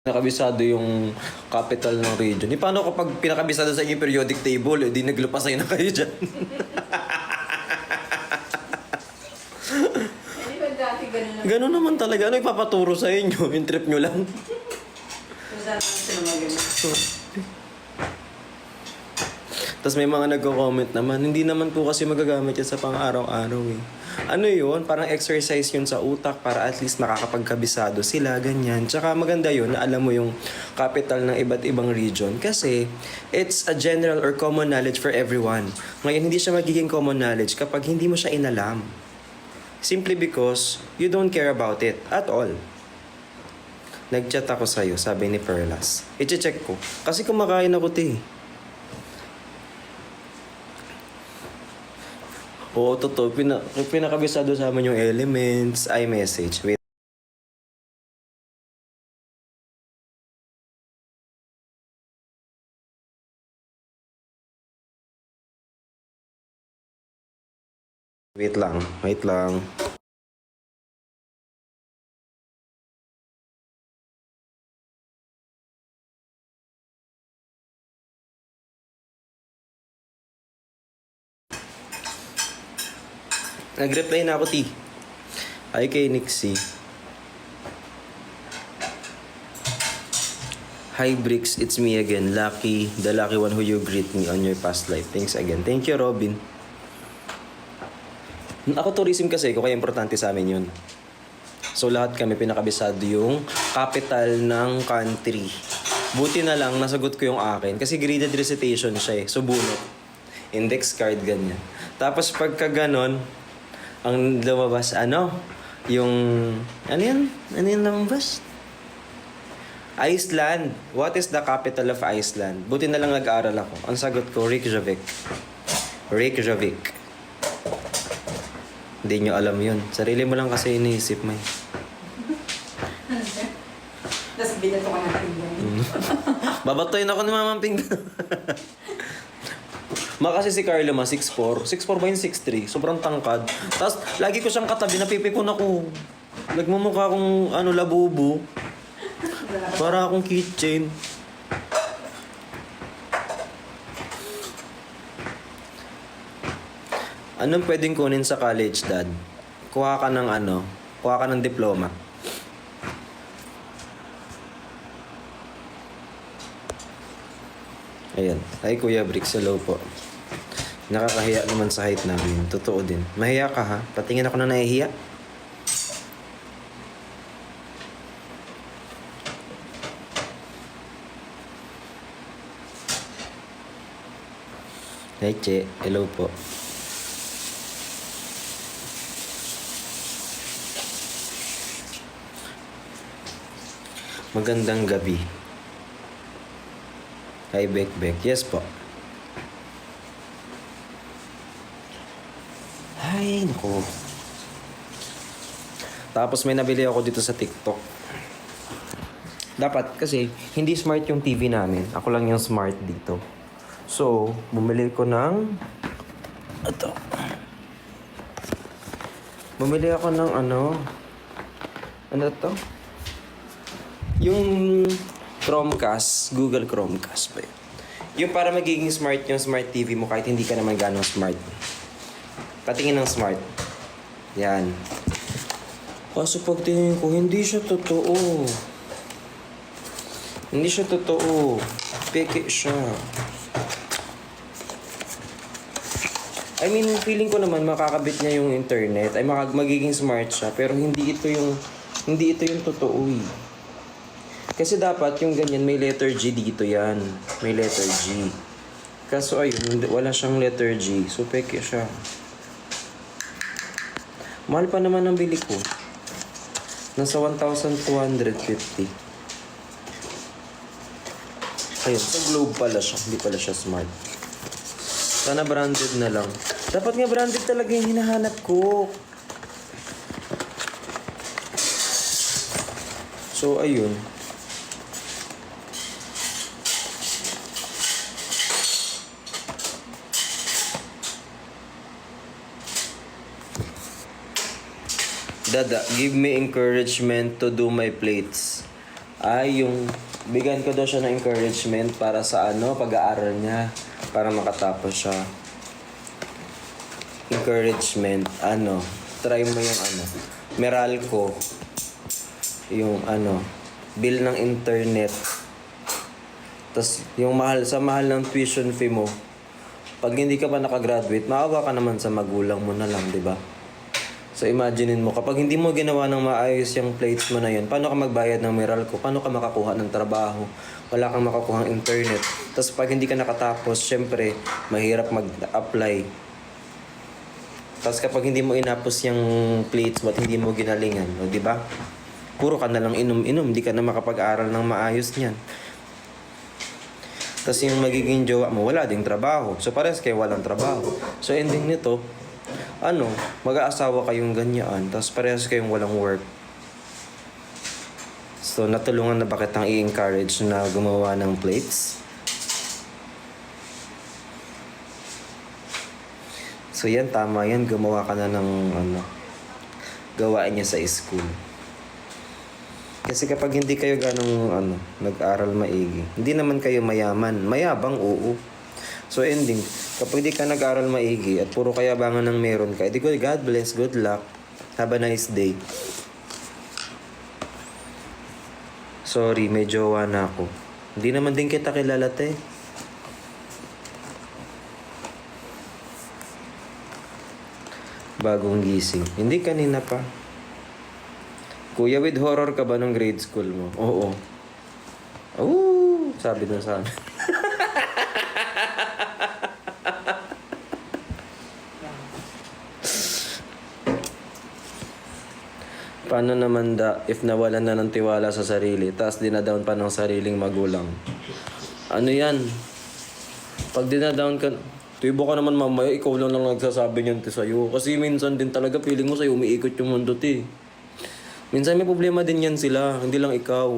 Pinakabisado yung capital ng region. E paano kapag pinakabisado sa inyo yung periodic table, di naglupasay na kayo dyan? Di ba dati ganun lang? Ganun naman talaga. Ano ipapaturo sa inyo? Yung trip nyo lang? Kung saan sila magaling. Tapos may mga nagko-comment naman, hindi naman po kasi magagamit yan sa pang-araw-araw eh. Ano yun? Parang exercise yun sa utak para at least makakapagkabisado sila, ganyan. Tsaka maganda yun na alam mo yung capital ng iba't ibang region kasi it's a general or common knowledge for everyone. Ngayon, hindi siya magiging common knowledge kapag hindi mo siya inalam. Simply because you don't care about it at all. Nag-chat ako sa'yo, sabi ni Perlas. I-check ko. Kasi kumakain ako, te. Oo, totoo. Pinakabisado sa amin yung elements, iMessage. Wait. Wait lang. Wait lang. Nag-reply na ako, T. Hi kay Nixie. Hi Bricks, it's me again. Lucky, the lucky one who you greet me on your past life. Thanks again. Thank you, Robin. Ako tourism kasi, kaya importante sa amin yun. So lahat kami pinakabisado yung capital ng country. Buti na lang, nasagot ko yung akin. Kasi graded recitation siya eh. So bunot. Index card, ganyan. Tapos pagka ganon, ang lumabas, yung, ano yan lumabas? Iceland. What is the capital of Iceland? Buti na lang nag-aaral ako. Ang sagot ko, Reykjavik. Reykjavik. Hindi nyo alam yun. Sarili mo lang kasi iniisip mo eh. Tapos binato ka natin yan. Babatoyin ako ni Mamang Ping. Kasi si Carlo 6'4". 6'4 ba yung 6'3"? Sobrang tangkad. Tapos, lagi ko siyang katabi, napipikon ako. Nagmumukha akong, labubo. Para akong keychain. Anong pwedeng kunin sa college, Dad? Kuha ka ng diploma. Ayan. Hi, Kuya Bricks. Hello po. Nakakahiya naman sa height namin. Totoo din. Mahiya ka ha? Patingin ako na nahihiya. Hi, Che. Hello po. Magandang gabi. Hi, Bekbek. Yes po. Ay, naku. Tapos may nabili ako dito sa TikTok. Dapat kasi hindi smart yung TV namin. Ako lang yung smart dito. So, bumili ko ng... Ito. Bumili ako ng ano to? Yung Chromecast. Google Chromecast ba yun? Yung para magiging smart yung smart TV mo kahit hindi ka naman ganong smart. Patingin ng smart. Yan. Kaso pag tingin ko, hindi siya totoo. Hindi siya totoo. Peke siya. I mean, feeling ko naman makakabit niya yung internet. Ay magiging smart siya. Pero hindi ito yung totoo eh. Kasi dapat yung ganyan may letter G dito yan. May letter G. Kaso ayun, wala siyang letter G. So peke siya. Mahal pa naman ang bili ko. Nasa 1,250. Ayun, sa Globe pala siya. Hindi pala siya smart. Sana branded na lang. Dapat nga branded talaga yung hinahanap ko. So, ayun. Dada, give me encouragement to do my plates. Ay, yung bigyan ko daw siya ng encouragement para sa ano, pag-aaral niya. Para makatapos siya. Encouragement, ano, try mo yung ano, Meralco. Yung ano, bill ng internet. Tapos yung mahal, sa mahal ng tuition fee mo, pag hindi ka pa nakagraduate, maawa ka naman sa magulang mo na lang, di ba? So imaginein mo, kapag hindi mo ginawa ng maayos yung plates mo na yun, paano ka magbayad ng Meralco? Paano ka makakuha ng trabaho? Wala kang makakuha ng internet. Tapos pag hindi ka nakatapos, syempre, mahirap mag-apply. Tapos kapag hindi mo inapos yung plates mo at hindi mo ginalingan, o, di ba? Puro ka na lang inom-inom, di ka na makapag-aral ng maayos niyan. Tapos yung magiging jowa mo, wala ding trabaho. So parehas kayo walang trabaho. So ending nito, ano, mag-aasawa kayong ganyan. Tapos parehas kayong walang work. So natulungan na ba kitang i-encourage na gumawa ng plates? So yan, tama yan. Gumawa ka na ng ano, gawain niya sa school. Kasi kapag hindi kayo ganong ano, nag-aral maigi, hindi naman kayo mayaman. Mayabang, oo. So ending, kapag di ka nag-aral maigi at puro kayabangan ng meron ka, edi God bless, good luck. Have a nice day. Sorry, may jowa na ako. Hindi naman din kita kilala, te. Bagong gising. Hindi kanina pa. Kuya, with horror ka ba nung grade school mo? Oo. Sabi dun sa amin. Paano naman if nawalan na ng tiwala sa sarili, tapos dinadown pa ng sariling magulang? Ano yan? Pag dinadown ka, tibo ka naman mamaya, ikaw lang nagsasabi niyan sa'yo. Kasi minsan din talaga feeling mo sa'yo umiikot yung mundo, te. Minsan may problema din yan sila, hindi lang ikaw.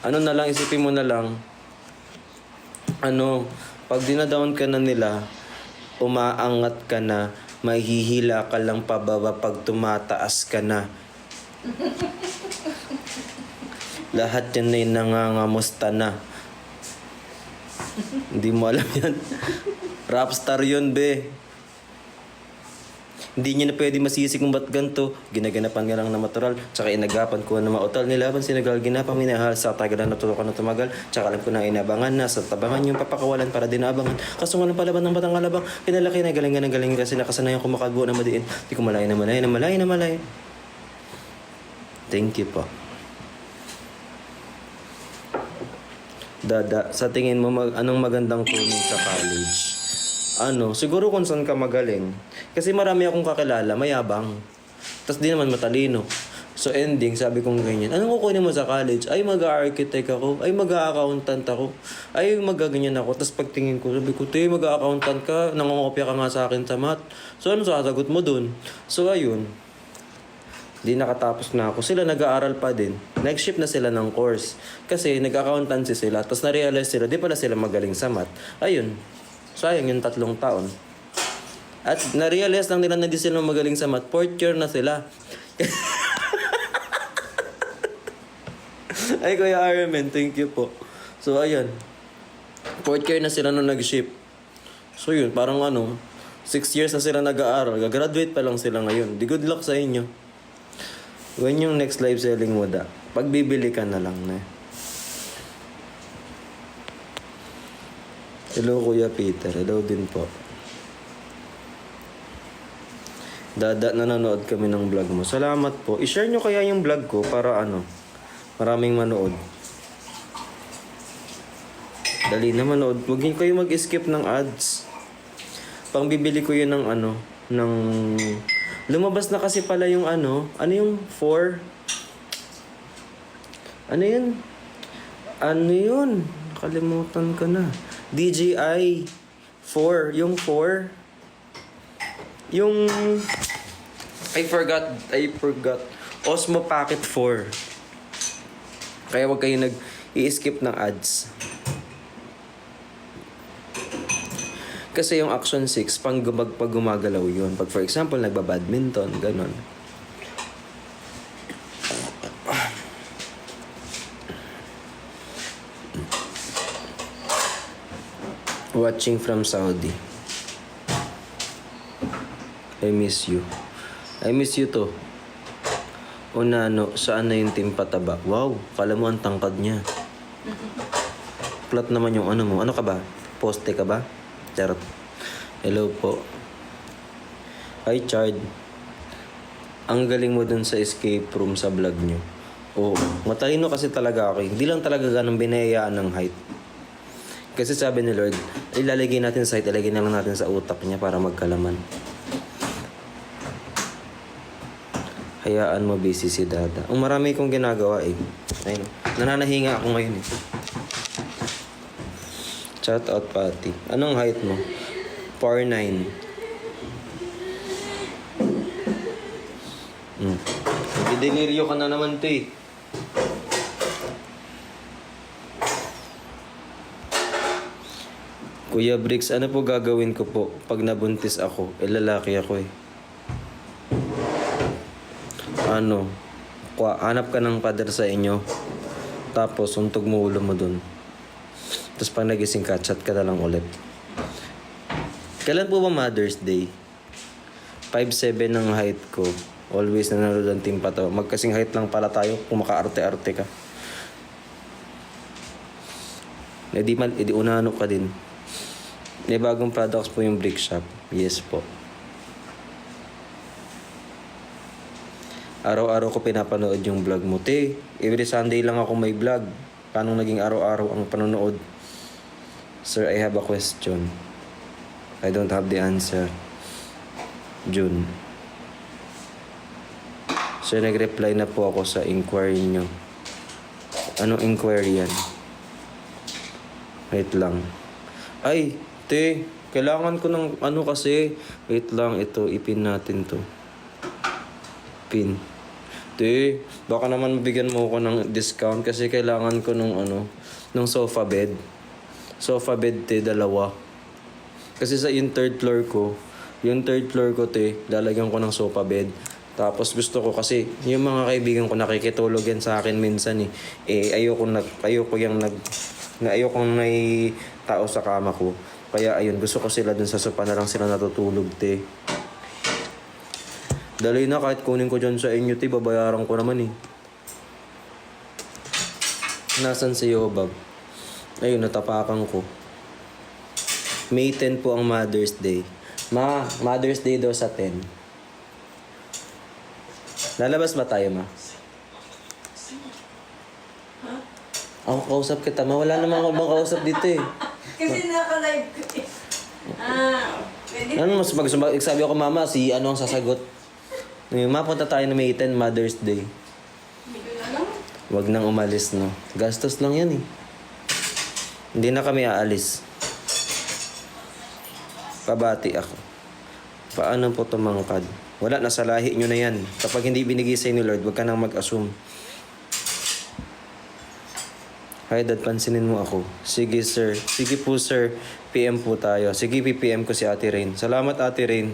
Ano na lang, isipin mo na lang. Ano, pag dinadown ka na nila, umaangat ka na, mahihila ka lang pababa pag tumataas ka na. Lahat yan ay nangangamusta na. Hindi mo alam yan. Rapstar yun, be. Hindi niya na pwede masisi kung ba't ganito. Ginaganapan nga lang na natural. Tsaka inagapan ko na mautal nilaban. Sinagal ginapang minahal. Sa tagalan natutukan na tumagal. Tsaka alam ko na inabangan na. Sa tabangan yung papakawalan para dinabangan. Kaso nga lang palaban ng batang alabang. Kinalaki na galing ng galing kasi nakasanayan ko makagbuo na madiin. Di ko malay na malay na malay na malay. Thank you po. Dada, sa tingin mo anong magandang kunin sa college? Ano, siguro kung saan ka magaling. Kasi marami akong kakilala, mayabang. Tapos di naman matalino. So ending, sabi kong ganyan, anong kukunin mo sa college? Ay, mag-architect ako. Ay, mag-accountant ako. Ay, magaganyan ako. Tapos pagtingin ko, sabi ko, te, mag-accountant ka, nangongopya ka nga sa akin sa math. So ano sasagot mo dun? So ayun, di nakatapos na ako. Sila nag-aaral pa din. Nag-shift na sila ng course. Kasi nag-accountancy sila. Tapos na-realize sila, di pala sila magaling sa math. Ayun, sayang yung 3 taon. At na-realize lang nila na di sila magaling sa math. 4th year na sila. Ay, Kuya Armen, thank you po. So, ayun. 4th year na sila nung nag-ship. So, yun, parang 6 years na sila nag-aaral. Graduate pa lang sila ngayon. Di good luck sa inyo. When yung next live selling mo da, pagbibili ka na lang na. Hello, Kuya Peter. Hello din po. Dada, nanonood kami ng vlog mo. Salamat po. I-share nyo kaya yung vlog ko para maraming manood. Dali na manood. Huwag niyo kayo mag-skip ng ads. Pangbibili ko yun ng ng... Lumabas na kasi pala yung ano yung 4? Ano yun? Kalimutan ko na. DJI 4. Yung 4. Yung... I forgot. Osmo Pocket 4. Kaya wag kayo i-skip ng ads. Kasi yung Action 6, pag gumagalaw yun. Pag for example, nagbabadminton, ganon. Watching from Saudi. I miss you. I miss you to. O Nano, saan na yung team pataba? Wow, kala mo ang tangkad niya. Flat naman yung ano mo. Ano ka ba? Poste ka ba? Charot. Hello po. Hi, Chard. Ang galing mo dun sa escape room sa vlog nyo. Oo. Matalino kasi talaga ako. Hindi lang talaga ganun binayaan ng height. Kasi sabi ni Lord, ilalagay natin sa height, ilalagay na lang natin sa utak niya para magkalaman. Hayaan mo busy si Dada. Ang marami kong ginagawa eh. Ayun. Nananahinga ako ngayon eh. Shout out Patty. Anong height mo? 4'9". Deliryo ka na naman to eh. Kuya Bricks, ano po gagawin ko po pag nabuntis ako? Lalaki ako eh. Ano? Hanap ka ng pader sa inyo. Tapos, untog mo ulo mo dun. Tapos pag nagising ka, chat ka na lang ulit. Kailan po ba Mother's Day? 5'7" ang height ko. Always nanonood ang team pa to. Magkasing height lang pala tayo kung maka-arte-arte ka. Edi unano ka din. May bagong products po yung Brick Shop. Yes po. Araw-araw ko pinapanood yung vlog mo. Te, every Sunday lang ako may vlog. Paano naging araw-araw ang panonood? Sir, I have a question. I don't have the answer. June. Sir, nag-reply na po ako sa inquiry nyo. Anong inquiry yan? Wait lang. Ay, te, kailangan ko ng ano kasi. Wait lang, ito, ipin natin to. Pin. Te, baka naman mabigyan mo ko ng discount kasi kailangan ko nung nung sofa bed. Sofa bed, te, 2. Kasi sa yung third floor ko, te, lalagyan ko ng sofa bed. Tapos gusto ko kasi, yung mga kaibigan ko nakikitulog yan sa akin minsan eh. Ayokong may tao sa kama ko. Kaya ayun, gusto ko sila dun sa sofa na lang sila natutulog, te. Dali na, kahit kunin ko dyan sa inyo, te, babayaran ko naman eh. Nasaan si Yobab? Ayun, natapakan ko. May 10 po ang Mother's Day. Mother's Day daw sa 10. Lalabas ba tayo, ma? Ako kausap kita, ma. Wala naman ako bang kausap dito eh. Kasi naka-live ko eh. Pwede. Ano mas sabi ako, mama, si ano ang sasagot? Mapunta tayo na May 10, Mother's Day. Hindi ko na lang. Wag nang umalis, no? Gastos lang yan eh. Hindi na kami aalis. Pabati ako. Paano po tumangkad? Wala, nasa lahi nyo na yan. Kapag hindi binigay sa'yo ni Lord, wag ka nang mag-assume. Hi, Dad, pansinin mo ako. Sige, sir. Sige po, sir. PM po tayo. Sige, PPM ko si Ate Rain. Salamat, Ate Rain.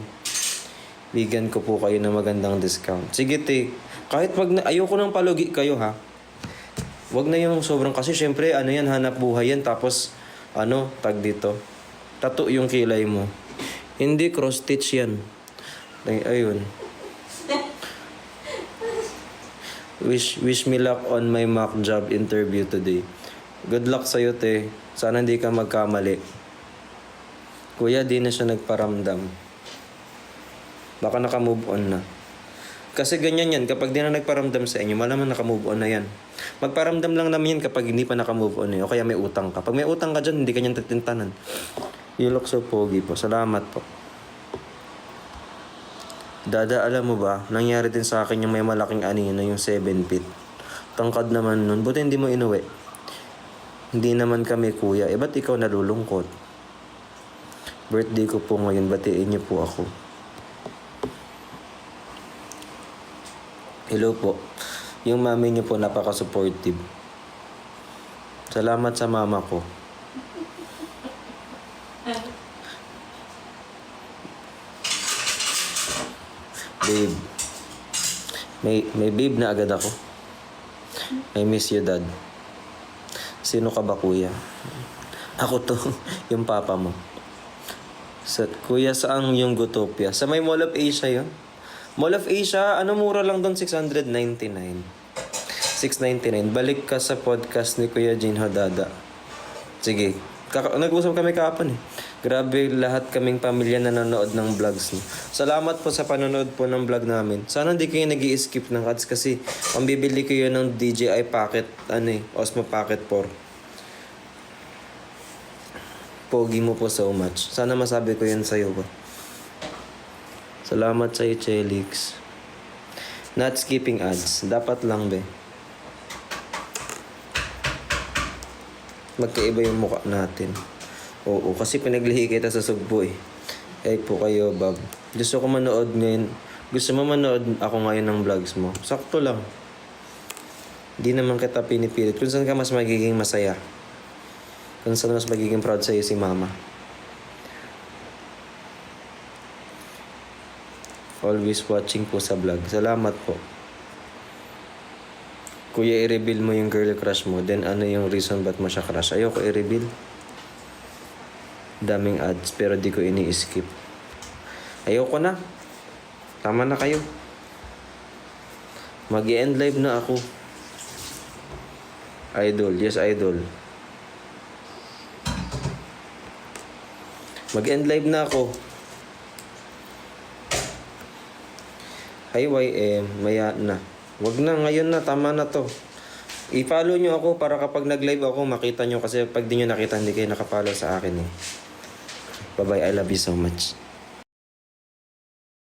Bigyan ko po kayo ng magandang discount. Sige, te. Kahit ayoko nang palugi kayo, ha? Wag na yung sobrang kasi syempre, yan, hanap buhay yan. Tapos, tag dito. Tattoo yung kilay mo. Hindi, cross-stitch yan. Ayun. Wish me luck on my mock job interview today. Good luck sa'yo, te. Sana hindi ka magkamali. Kuya, di na siya nagparamdam. Baka naka-move on na. Kasi ganyan yan. Kapag di na nagparamdam sa inyo, malaman naka-move on na yan. Magparamdam lang naman yan kapag hindi pa naka-move on eh. O kaya may utang ka. Pag may utang ka dyan, hindi ka niyan tatintanan. You look so pogi po. Salamat po. Dada, alam mo ba, nangyari din sa akin yung may malaking anino, yung 7 feet. Tangkad naman nun. Buti hindi mo inuwi. Hindi naman kami kuya. Ba't ikaw nalulungkot? Birthday ko po ngayon. Batiin niyo po ako. Hello po. Yung mami niyo po napaka-supportive. Salamat sa mama ko. Babe. May babe na agad ako. I miss you, Dad. Sino ka ba, kuya? Ako to, yung papa mo. Kuya, saan yung Gutopia? Sa may Mall of Asia yun? Mall of Asia, ano mura lang doon? 699. 699. Balik ka sa podcast ni Kuya Jane Hodada. Sige. Nag-usap kami kahapon eh. Grabe lahat kaming pamilya na nanonood ng vlogs niyo. Salamat po sa panonood po ng vlog namin. Sana hindi kayo nag-i-skip ng ads kasi pambibili kayo ng DJI Pocket, Osmo Pocket 4. Pogi mo po so much. Sana masabi ko yan sa'yo ba. Salamat sa'yo, Chelix. Not skipping ads. Dapat lang, be. Magkaiba yung mukha natin. Oo, kasi pinaglihi kita sa sugpo eh. Ay po kayo, Bob. Gusto ko manood ngayon. Gusto mo manood ako ngayon ng vlogs mo? Sakto lang. Di naman kita pinipilit. Kung saan ka mas magiging masaya. Kung saan mas magiging proud sa'yo si mama. Always watching po sa vlog. Salamat po. Kuya, i-reveal mo yung girl crush mo. Then ano yung reason ba't mo siya crush? Ayoko i-reveal. Daming ads pero di ko ini-skip. Ayoko na. Tama na kayo. Mag-i-end live na ako. Idol. Yes, idol. Mag-end live na ako. Hi YM, maya na. Wag na, ngayon na, tama na to. I-follow nyo ako para kapag nag-live ako, makita nyo kasi pag di nyo nakita, hindi kayo nakapollow sa akin eh. Bye-bye, I love you so much.